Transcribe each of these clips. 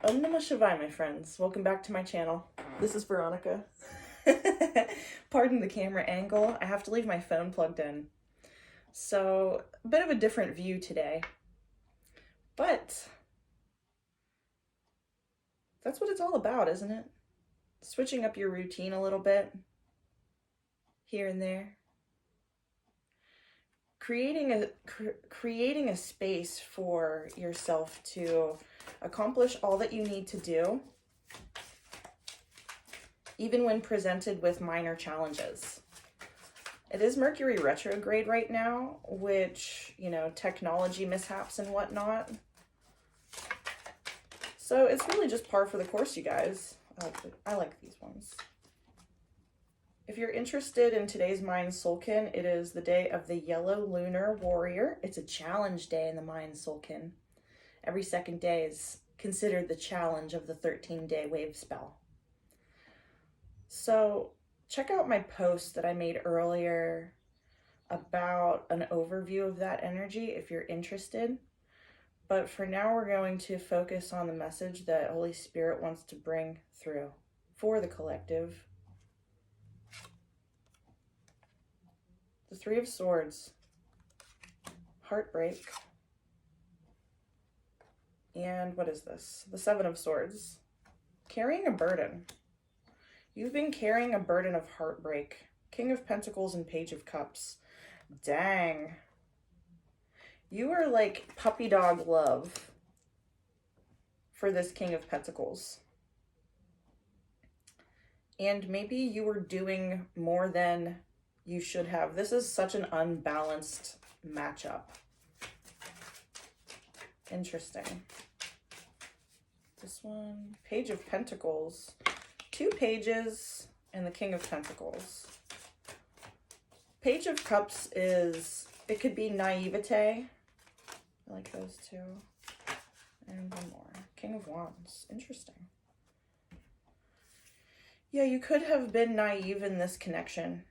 Om Namah Shivaya, my friends. Welcome back to my channel. This is Veronica. Pardon the camera angle. I have to leave my phone plugged in. So, a bit of a different view today. But that's what it's all about, isn't it? Switching up your routine a little bit, here and there. Creating a space for yourself to accomplish all that you need to do, even when presented with minor challenges. It is Mercury retrograde right now, which, technology mishaps and whatnot. So it's really just par for the course, you guys. I like these ones. If you're interested in today's Mayan Solkin, it is the day of the Yellow Lunar Warrior. It's a challenge day in the Mayan Solkin. Every second day is considered the challenge of the 13-day wave spell. So check out my post that I made earlier about an overview of that energy if you're interested. But for now, we're going to focus on the message that Holy Spirit wants to bring through for the collective. The Three of Swords, heartbreak, and what is this? The Seven of Swords, carrying a burden. You've been carrying a burden of heartbreak. King of Pentacles and Page of Cups. Dang. You are like puppy dog love for this King of Pentacles. And maybe you were doing more than you should have. This is such an unbalanced matchup. Interesting. This one, Page of Pentacles. 2 pages and the King of Pentacles. Page of Cups it could be naivete. I like those two. And one more. King of Wands. Interesting. Yeah, you could have been naive in this connection.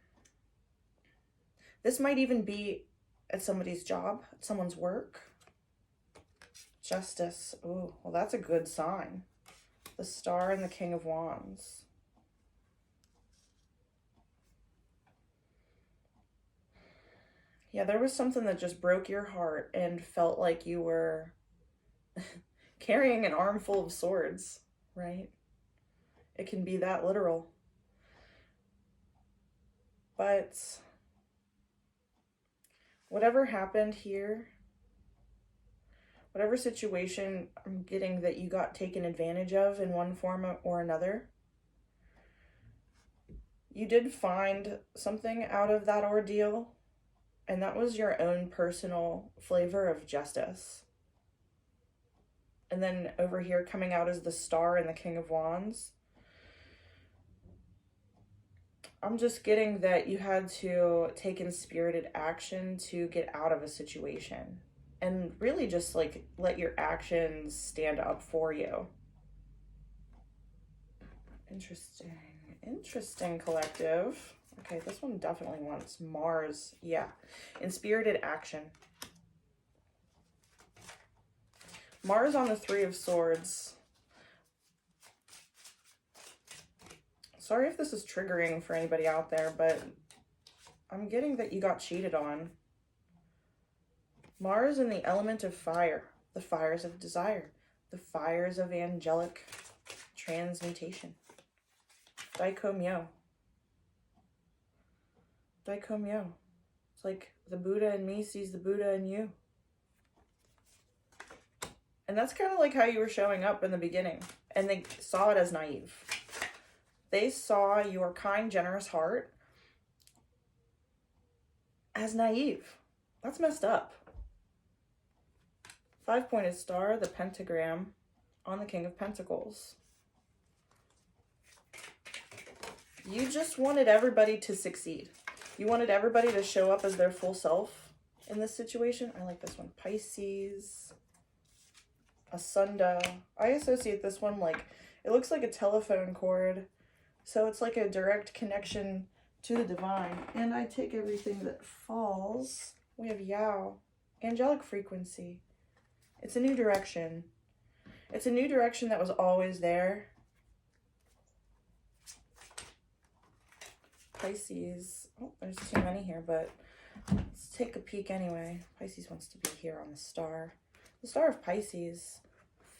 This might even be at somebody's job, at someone's work. Justice. Oh, well, that's a good sign. The Star and the King of Wands. Yeah, there was something that just broke your heart and felt like you were carrying an armful of swords, right? It can be that literal. But whatever happened here, whatever situation I'm getting that you got taken advantage of in one form or another, you did find something out of that ordeal, and that was your own personal flavor of justice. And then over here coming out as the Star and the King of Wands, I'm just getting that you had to take inspirited action to get out of a situation. And really just like let your actions stand up for you. Interesting collective. Okay, this one definitely wants Mars. Yeah, inspirited action. Mars on the Three of Swords. Sorry if this is triggering for anybody out there, but I'm getting that you got cheated on. Mars in the element of fire, the fires of desire, the fires of angelic transmutation. Daikomyo. Daikomyo. It's like the Buddha in me sees the Buddha in you. And that's kind of like how you were showing up in the beginning. And they saw it as naive. They saw your kind, generous heart as naive. That's messed up. 5-pointed star, the pentagram on the King of Pentacles. You just wanted everybody to succeed. You wanted everybody to show up as their full self in this situation. I like this one. Pisces. Asunda. I associate this one it looks like a telephone cord. So it's like a direct connection to the divine. And I take everything that falls. We have Yao. Angelic frequency. It's a new direction. It's a new direction that was always there. Pisces. Oh, there's too many here, but let's take a peek anyway. Pisces wants to be here on the star. The star of Pisces.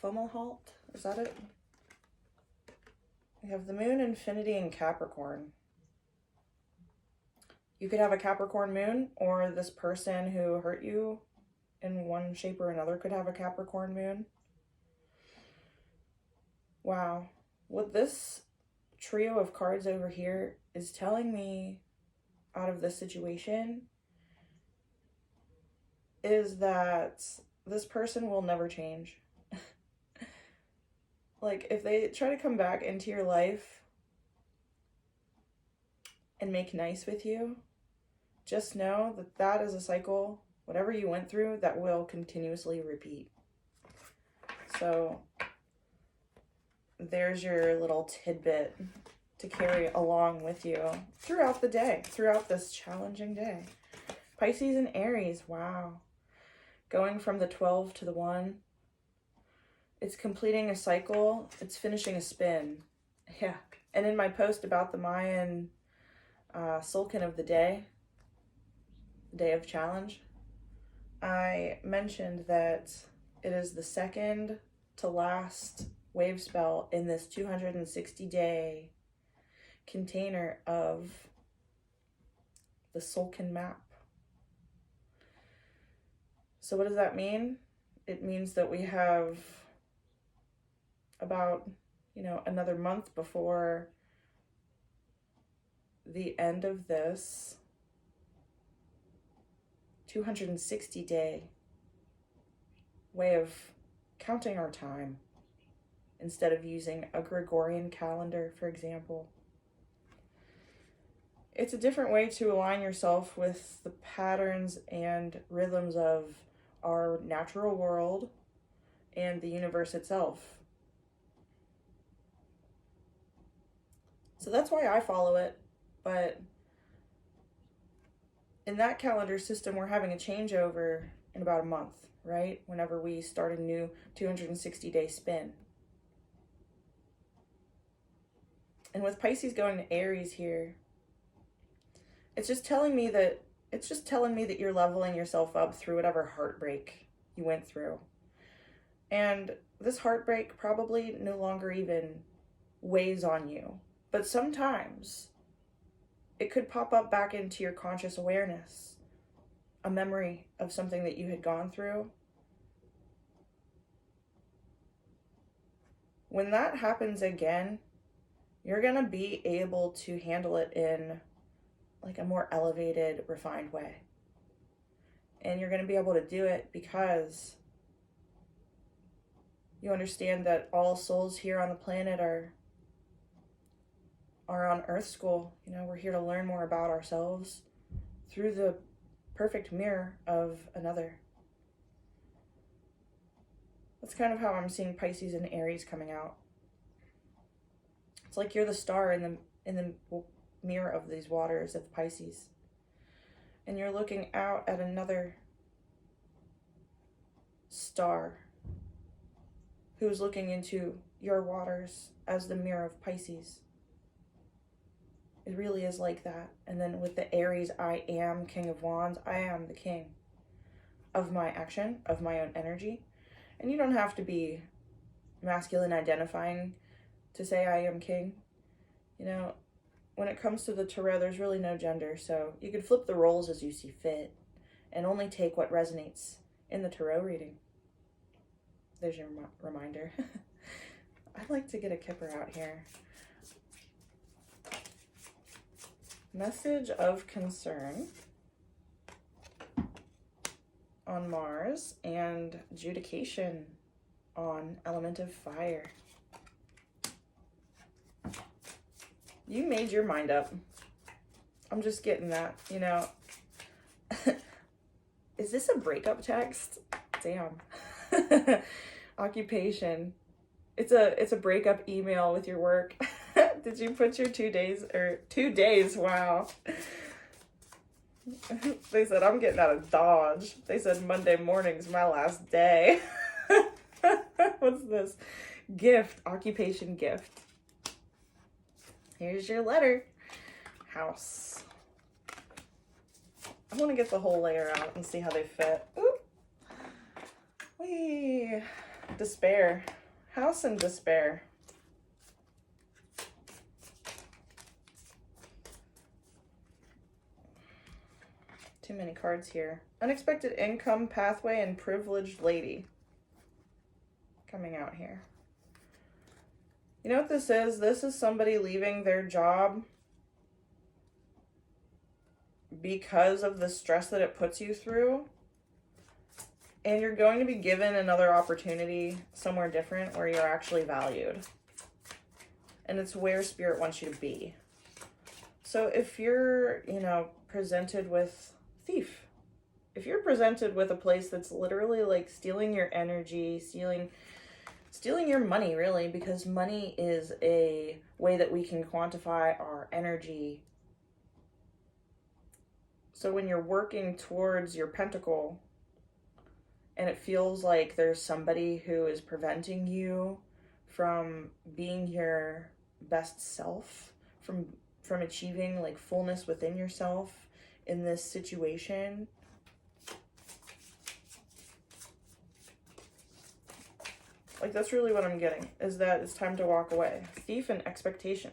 Fomalhaut. Is that it? We have the moon, infinity, and Capricorn. You could have a Capricorn moon, or this person who hurt you in one shape or another could have a Capricorn moon. Wow. What this trio of cards over here is telling me out of this situation is that this person will never change. Like, if they try to come back into your life and make nice with you, just know that that is a cycle, whatever you went through, that will continuously repeat. So there's your little tidbit to carry along with you throughout the day, throughout this challenging day. Pisces and Aries, wow. Going from the 12 to the 1. It's completing a cycle. It's finishing a spin. Yeah. And in my post about the Mayan Sulcan of the day of challenge, I mentioned that it is the second to last wave spell in this 260-day container of the Sulcan map. So what does that mean? It means that we have about, another month before the end of this 260-day way of counting our time instead of using a Gregorian calendar, for example. It's a different way to align yourself with the patterns and rhythms of our natural world and the universe itself. So that's why I follow it. But in that calendar system, we're having a changeover in about a month, right? Whenever we start a new 260-day spin. And with Pisces going to Aries here, it's just telling me that you're leveling yourself up through whatever heartbreak you went through. And this heartbreak probably no longer even weighs on you. But sometimes it could pop up back into your conscious awareness, a memory of something that you had gone through. When that happens again, you're going to be able to handle it in like a more elevated, refined way. And you're going to be able to do it because you understand that all souls here on the planet are on Earth School. We're here to learn more about ourselves through the perfect mirror of another. That's kind of how I'm seeing Pisces and Aries coming out. It's like you're the star in the mirror of these waters of Pisces. And you're looking out at another star who's looking into your waters as the mirror of Pisces. It really is like that. And then with the Aries, I am King of Wands. I am the king of my action, of my own energy. And you don't have to be masculine identifying to say I am king. When it comes to the tarot, there's really no gender. So you can flip the roles as you see fit and only take what resonates in the tarot reading. There's your reminder. I'd like to get a kipper out here. Message of concern on Mars and adjudication on element of fire. You made your mind up. I'm just getting that, Is this a breakup text? Damn. Occupation. It's a breakup email with your work. Did you put your 2 days or 2 days? Wow. They said, I'm getting out of Dodge. They said Monday morning's my last day. What's this? Gift, occupation gift. Here's your letter. House. I want to get the whole layer out and see how they fit. Ooh. Whee. Despair. House and despair. Too many cards here. Unexpected income, pathway, and privileged lady. Coming out here. You know what this is? This is somebody leaving their job because of the stress that it puts you through. And you're going to be given another opportunity somewhere different where you're actually valued. And it's where Spirit wants you to be. So if you're, you know, presented with thief, if you're presented with a place that's literally like stealing your energy, stealing your money, really, because money is a way that we can quantify our energy. So when you're working towards your pentacle and it feels like there's somebody who is preventing you from being your best self, from achieving like fullness within yourself in this situation, like that's really what I'm getting, is that it's time to walk away. Thief and expectation.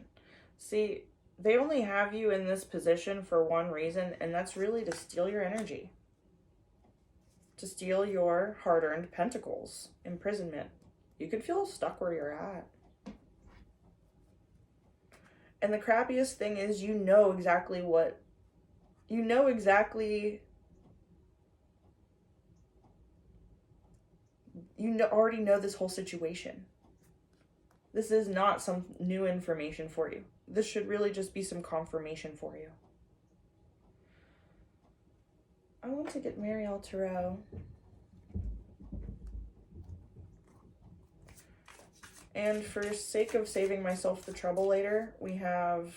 See, they only have you in this position for one reason, and that's really to steal your energy. To steal your hard-earned pentacles. Imprisonment. You could feel stuck where you're at. And the crappiest thing is you know exactly what... You already know this whole situation. This is not some new information for you. This should really just be some confirmation for you. I want to get Marielle Tarot. And for sake of saving myself the trouble later, we have,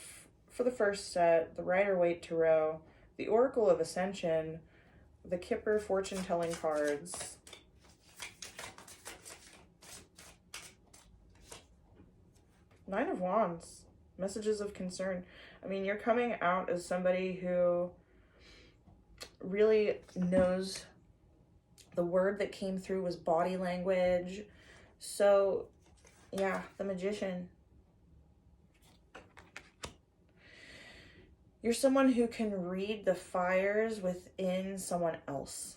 for the first set, the Rider-Waite Tarot, the Oracle of Ascension, the Kipper fortune-telling cards, Nine of Wands, messages of concern. I mean, you're coming out as somebody who really knows the word that came through was body language. So, yeah, the Magician. You're someone who can read the fires within someone else.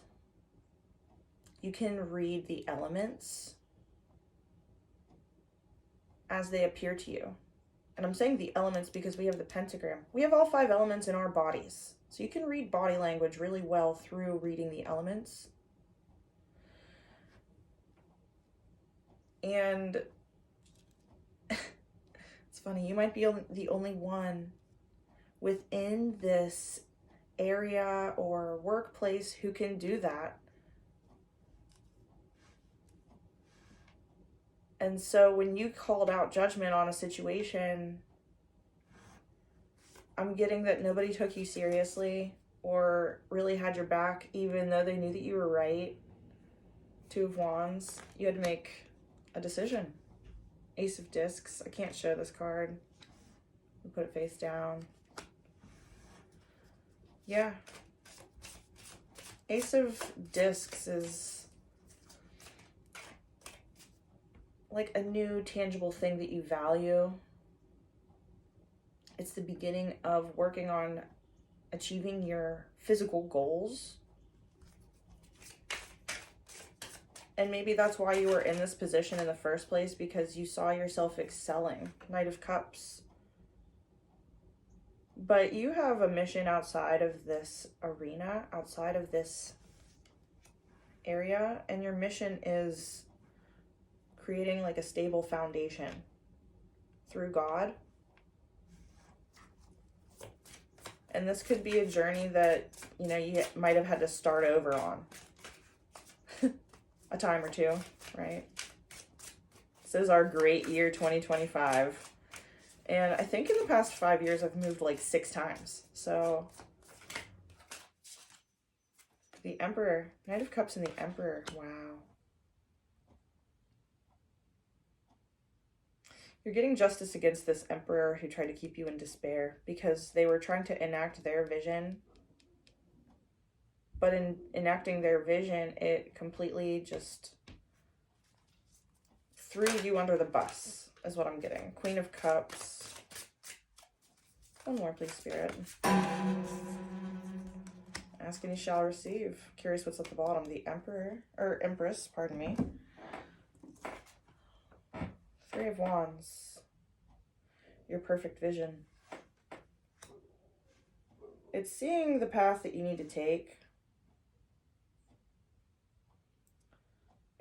You can read the elements as they appear to you. And I'm saying the elements because we have the pentagram. We have all 5 elements in our bodies. So you can read body language really well through reading the elements. And it's funny, you might be the only one within this area or workplace who can do that. And so when you called out judgment on a situation, I'm getting that nobody took you seriously or really had your back, even though they knew that you were right. 2 of Wands. You had to make a decision. Ace of Discs. I can't show this card. We'll put it face down. Yeah. Ace of Discs is like a new tangible thing that you value. It's the beginning of working on achieving your physical goals. And maybe that's why you were in this position in the first place, because you saw yourself excelling. Knight of Cups. But you have a mission outside of this arena, outside of this area, and your mission is creating like a stable foundation through God. And this could be a journey that, you know, you might have had to start over on a time or two, right? This is our great year 2025. And I think in the past 5 years, I've moved like 6 times. So the Emperor, Knight of Cups and the Emperor. Wow. You're getting justice against this emperor who tried to keep you in despair because they were trying to enact their vision. But in enacting their vision, it completely just threw you under the bus, is what I'm getting. Queen of Cups. One more, please, Spirit. Ask and you shall receive. Curious what's at the bottom. The Emperor, or Empress, pardon me. Three of Wands. Your perfect vision. It's seeing the path that you need to take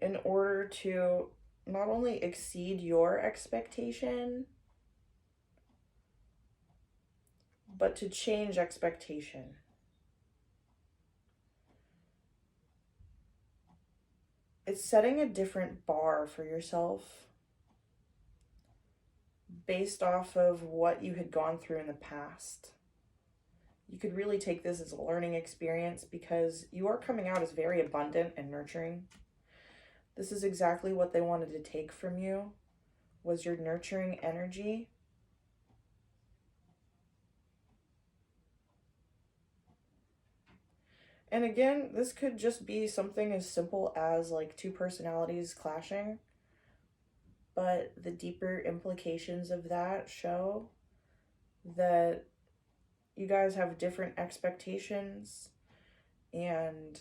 in order to not only exceed your expectation, but to change expectation. It's setting a different bar for yourself based off of what you had gone through in the past. You could really take this as a learning experience because you are coming out as very abundant and nurturing. This is exactly what they wanted to take from you, was your nurturing energy. And again, this could just be something as simple as like two personalities clashing. But the deeper implications of that show that you guys have different expectations and,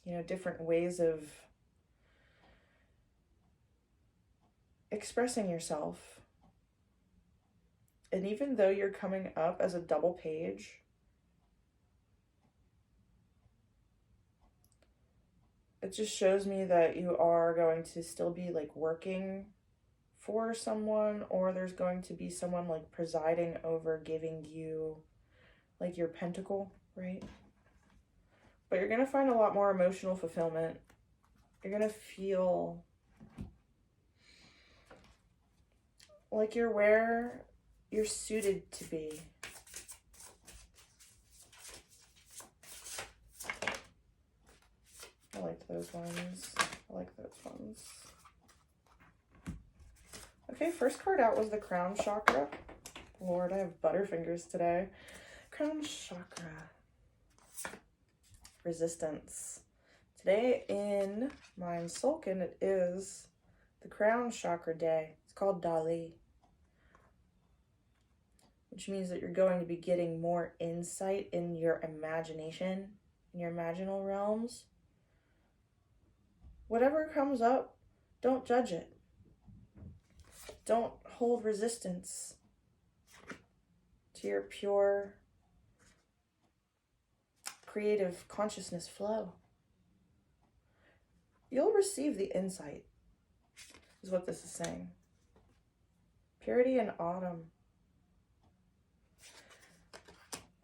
you know, different ways of expressing yourself. And even though you're coming up as a double page, it just shows me that you are going to still be like working for someone, or there's going to be someone like presiding over giving you like your pentacle, right? But you're going to find a lot more emotional fulfillment. You're going to feel like you're where you're suited to be. I like those ones. I like those ones. Okay, first card out was the Crown Chakra. Lord, I have butterfingers today. Crown Chakra. Resistance. Today in Mind Sulkin, it is the Crown Chakra Day. It's called Dali, which means that you're going to be getting more insight in your imagination, in your imaginal realms. Whatever comes up, don't judge it. Don't hold resistance to your pure creative consciousness flow. You'll receive the insight, is what this is saying. Purity in autumn.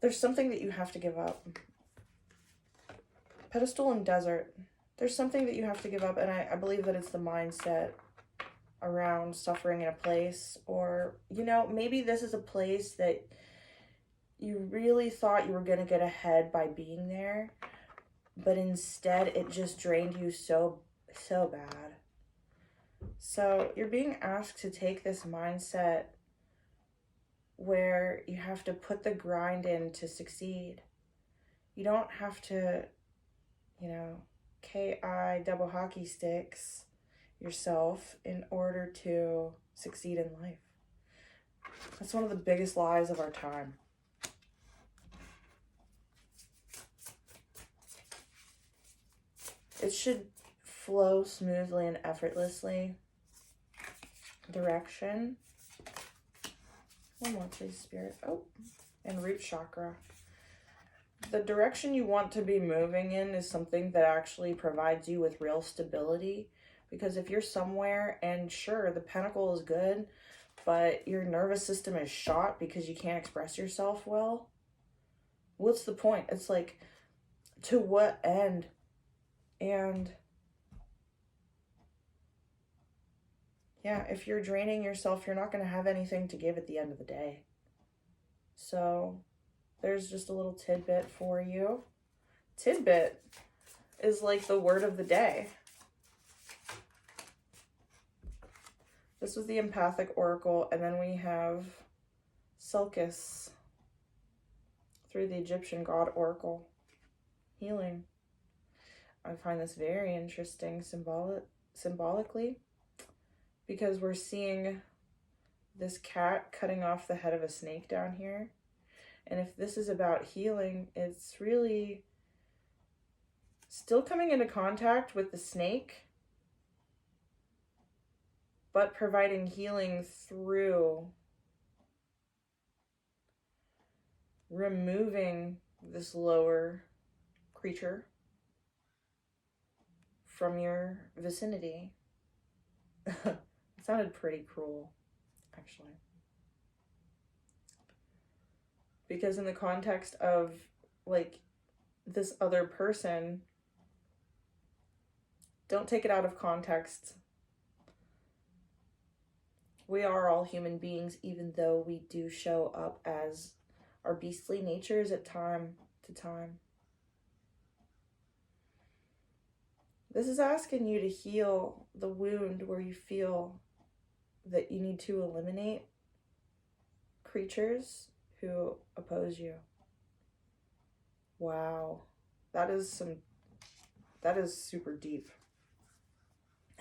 There's something that you have to give up. Pedestal and desert. There's something that you have to give up, and I believe that it's the mindset around suffering in a place, or, you know, maybe this is a place that you really thought you were going to get ahead by being there, but instead it just drained you so bad. So you're being asked to take this mindset where you have to put the grind in to succeed. You don't have to, you know, KI double hockey sticks yourself in order to succeed in life. That's one of the biggest lies of our time. It should flow smoothly and effortlessly. Direction. One more, please, Spirit. Oh, and root chakra. The direction you want to be moving in is something that actually provides you with real stability. Because if you're somewhere, and sure, the pentacle is good, but your nervous system is shot because you can't express yourself well, what's the point? It's like, to what end? And yeah, if you're draining yourself, you're not going to have anything to give at the end of the day. So there's just a little tidbit for you. Tidbit is like the word of the day. This was the empathic oracle, and then we have Selkis through the Egyptian god oracle. Healing. I find this very interesting symbolically, because we're seeing this cat cutting off the head of a snake down here. And if this is about healing, it's really still coming into contact with the snake, but providing healing through removing this lower creature from your vicinity. It sounded pretty cruel, actually. Because in the context of, like, this other person, don't take it out of context. We are all human beings, even though we do show up as our beastly natures at time to time. This is asking you to heal the wound where you feel that you need to eliminate creatures who oppose you. Wow. That is super deep.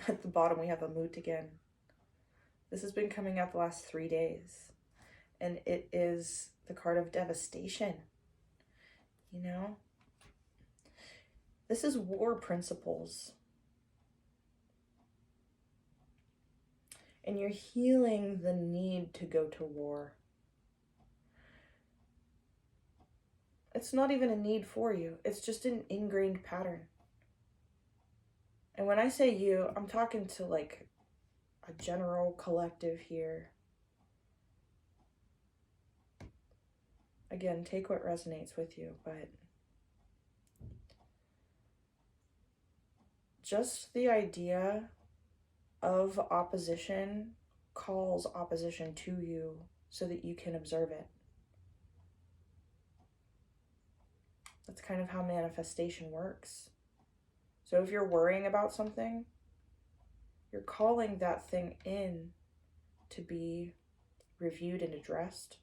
At the bottom, we have a moot again. This has been coming out the last 3 days, and it is the card of devastation. You know? This is war principles. And you're healing the need to go to war. It's not even a need for you. It's just an ingrained pattern. And when I say you, I'm talking to like a general collective here. Again, take what resonates with you, but just the idea of opposition calls opposition to you so that you can observe it. That's kind of how manifestation works. So if you're worrying about something, you're calling that thing in to be reviewed and addressed.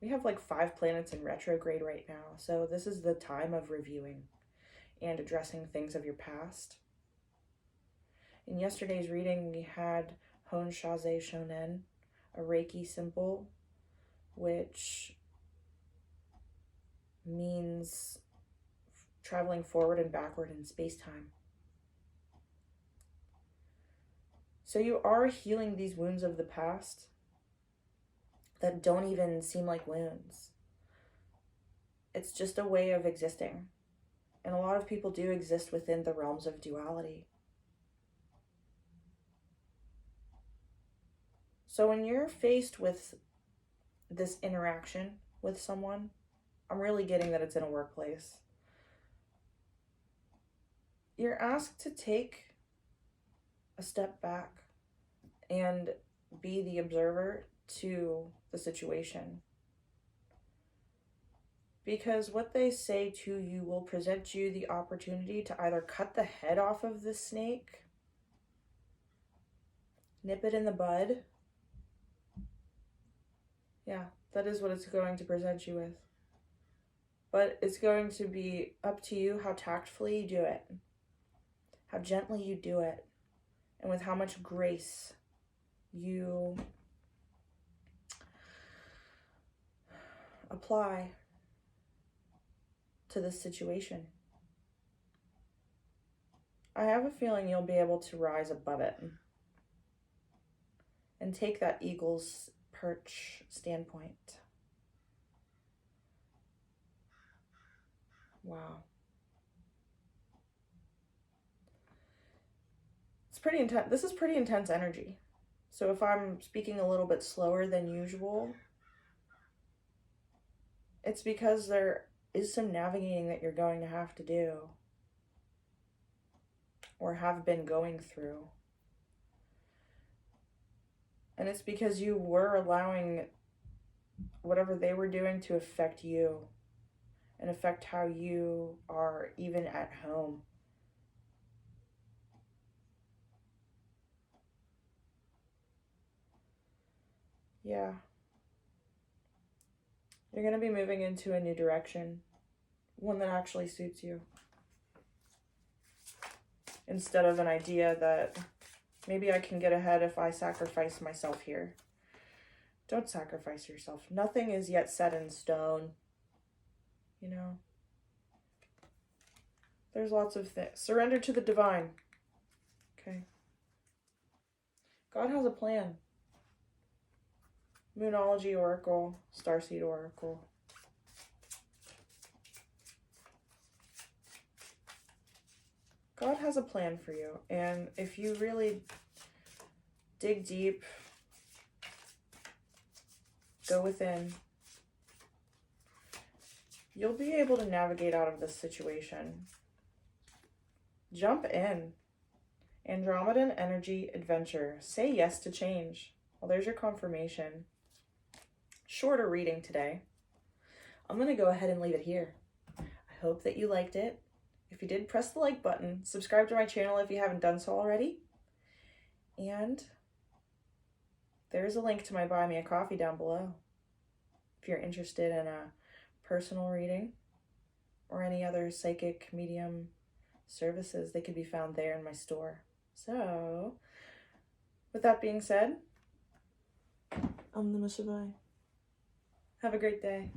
We have like 5 planets in retrograde right now, so this is the time of reviewing and addressing things of your past. In yesterday's reading, we had Hon Shaze Shonen, a Reiki symbol, which means traveling forward and backward in space-time. So you are healing these wounds of the past that don't even seem like wounds. It's just a way of existing. And a lot of people do exist within the realms of duality. So when you're faced with this interaction with someone, I'm really getting that it's in a workplace. You're asked to take a step back and be the observer to the situation. Because what they say to you will present you the opportunity to either cut the head off of the snake, nip it in the bud. Yeah, that is what it's going to present you with. But it's going to be up to you how tactfully you do it, how gently you do it, and with how much grace you apply to this situation. I have a feeling you'll be able to rise above it and take that eagle's perch standpoint. Wow. It's pretty intense. This is pretty intense energy. So if I'm speaking a little bit slower than usual, it's because there is some navigating that you're going to have to do or have been going through. And it's because you were allowing whatever they were doing to affect you and affect how you are even at home. Yeah. You're going to be moving into a new direction, one that actually suits you. Instead of an idea that maybe I can get ahead if I sacrifice myself here. Don't sacrifice yourself. Nothing is yet set in stone. You know? There's lots of things. Surrender to the divine. Okay. God has a plan. Moonology Oracle, Starseed Oracle. God has a plan for you. And if you really dig deep, go within, you'll be able to navigate out of this situation. Jump in. Andromedan Energy Adventure. Say yes to change. Well, there's your confirmation. Shorter reading today. I'm going to go ahead and leave it here. I hope that you liked it. If you did, press the like button. Subscribe to my channel if you haven't done so already. And there's a link to my Buy Me a Coffee down below. If you're interested in a personal reading or any other psychic medium services, they can be found there in my store. So, with that being said, Om Namah Shivaya. Have a great day.